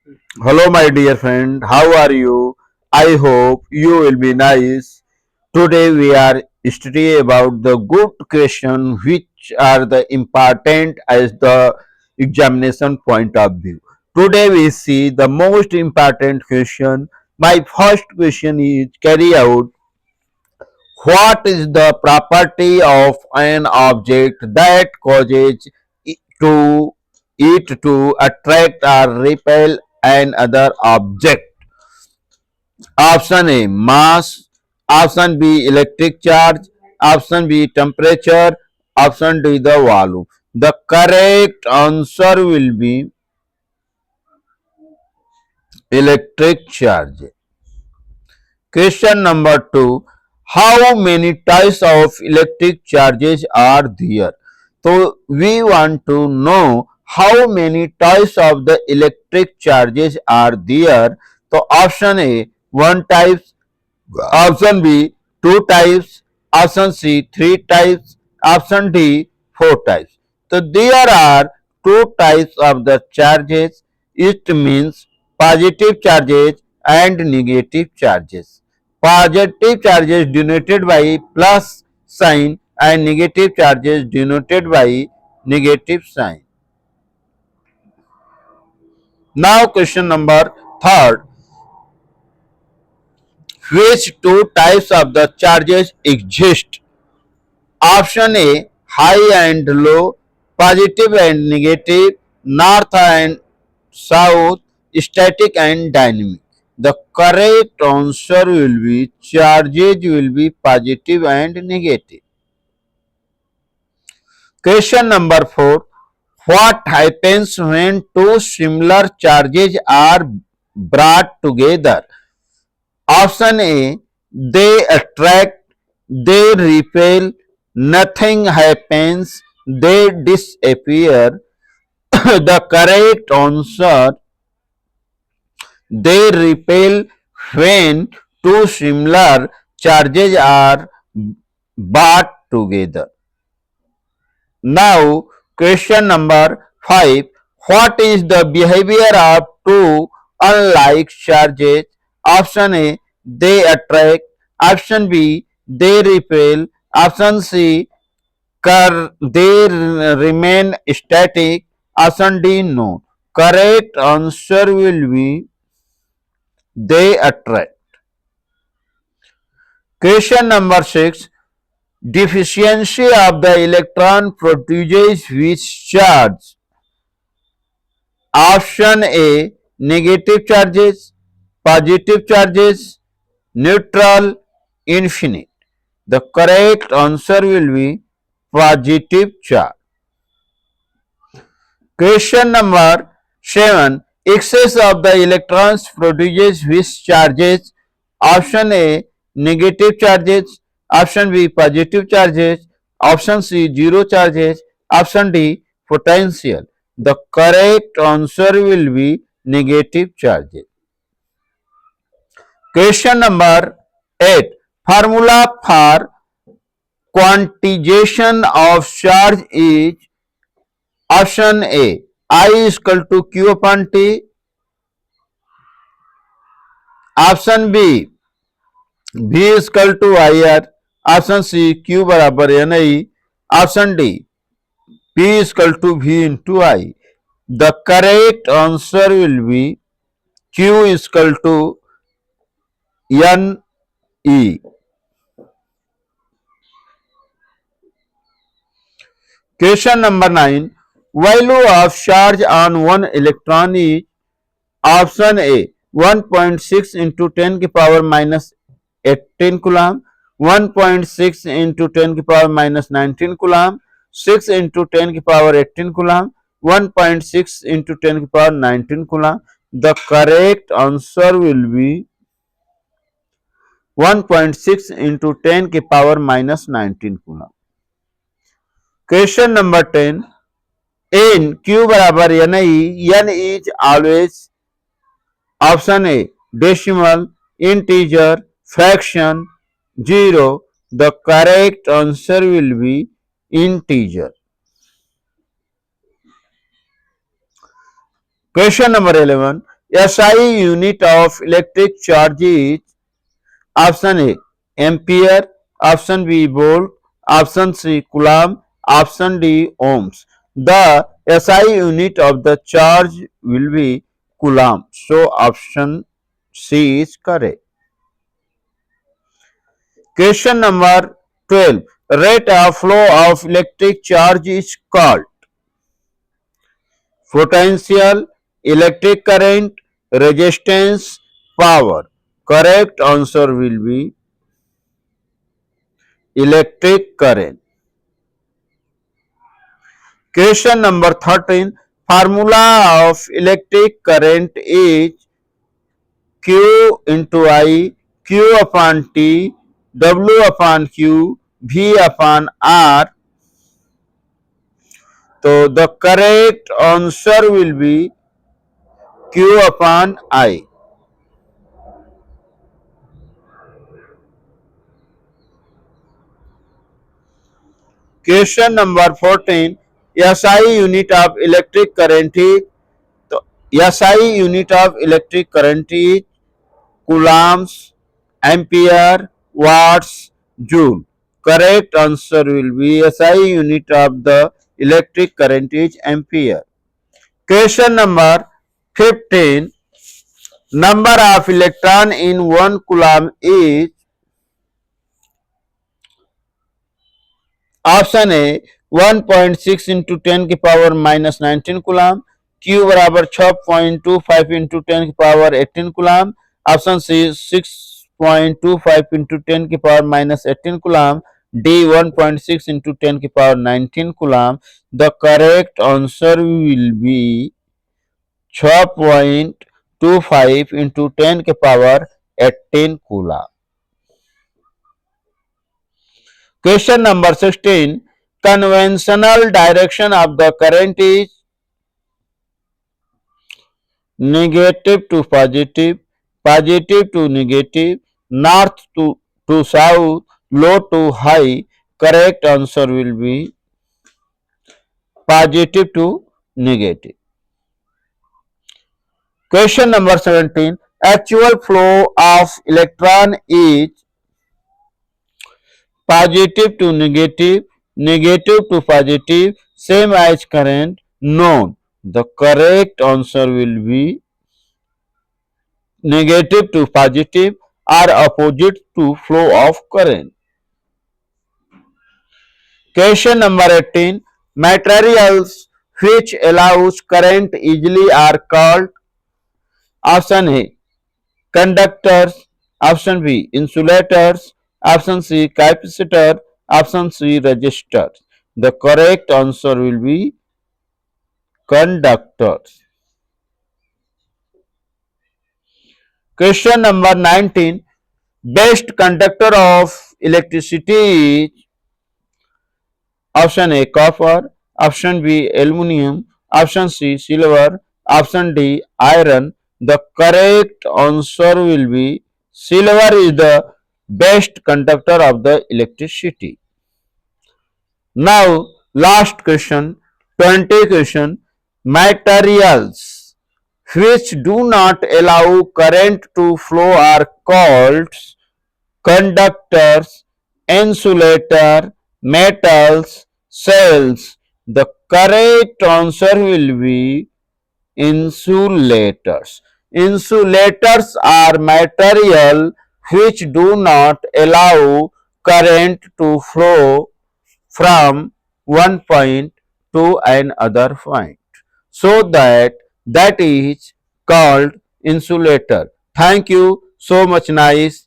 Hello, my dear friend. How are you? I hope you will be nice. Today we are studying about the good question which are the important as the examination point of view. Today we see the most important question. My first question is carry out what is the property of an object that causes to it to attract or repel another object? Option A mass, option B electric charge, option B temperature, option D the volume. The correct answer will be electric charge. Question number 2. How many types of electric charges are there? So we want to know how many types of the electric charges are there. So option A 1 type, option B 2 types, option C 3 types, option D 4 types. So there are two types of the charges. It means positive charges and negative charges. Positive charges denoted by plus sign and negative charges denoted by negative sign. Now question number third. Which two types of the charges exist? Option A high and low, positive and negative, north and south, static and dynamic. The correct answer will be charges will be positive and negative. Question number 4. What happens when two similar charges are brought together? Option A they attract, they repel, nothing happens, they disappear. The correct answer they repel when two similar charges are brought together. Now, question number 5. What is the behavior of two unlike charges? Option A. They attract. Option B. They repel. Option C. They remain static. Option D. No. Correct answer will be they attract. Question number 6. Deficiency of the electron produces which charge? Option A negative charges, positive charges, neutral, infinite. The correct answer will be positive charge. Question number 7. Excess of the electrons produces which charges? Option A negative charges, option B positive charges, option C zero charges, option D potential. The correct answer will be negative charges. Question number 8. Formula for quantization of charge is option A I is equal to Q upon T, option B V is equal to IR, option C Q बराबर NI, option D P is equal to V into I. The correct answer will be Q is equal to NE. Question number 9. Value of charge on one electron is option A 1.6 into 10 की power minus 18 coulomb, 1.6 into 10 की power minus 19 coulomb, 6 into 10 की power 18 coulomb, 1.6 into 10 की power 19 coulomb. The correct answer will be 1.6 into 10 की power minus 19 coulomb. Question number 10. In Q बराबर NI, N is always option A decimal, integer, fraction, zero. The correct answer will be integer. Question number 11. SI unit of electric charge is option A ampere, option B volt, option C coulomb, option D ohms. The SI unit of the charge will be coulomb. So option C is correct. Question number 12. Rate of flow of electric charge is called potential, electric current, resistance, power. Correct answer will be electric current. Question number 13. Formula of electric current is Q into I, Q upon T, W upon Q, V upon R. So the correct answer will be Q upon I. Question number 14. SI unit of electric current is SI unit of electric current is coulombs, ampere, watts, joule. Correct answer will be SI unit of the electric current is ampere. Question number 15. Number of electron in 1 coulomb is option A 1.6 into 10 की power minus 19 गुलाम, Q बराबर 6.25 into 10 की power 18 गुलाम, option C 6.25 into 10 की power minus 18 गुलाम, D 1.6 into 10 की power 19 Ghulam. The correct answer will be 6.25 into 10 के power 18 Ghulam. Question number 16. Conventional direction of the current is negative to positive, positive to negative, north to south, low to high. Correct answer will be positive to negative. Question number 17. Actual flow of electron is positive to negative, negative to positive, same as current, known. The correct answer will be negative to positive or opposite to flow of current. Question number 18. Materials which allows current easily are called option A conductors, option B insulators, option C capacitor, option C resistors. The correct answer will be conductors. Question number 19. Best conductor of electricity is option A copper, option B aluminum, option C silver, option D iron. The correct answer will be silver is the best conductor of the electricity. Now last question 20 question. Materials which do not allow current to flow are called conductors, insulator, metals, cells. The correct answer will be insulators. Insulators are material which do not allow current to flow from one point to another point. So that is called insulator. Thank you so much. Nice.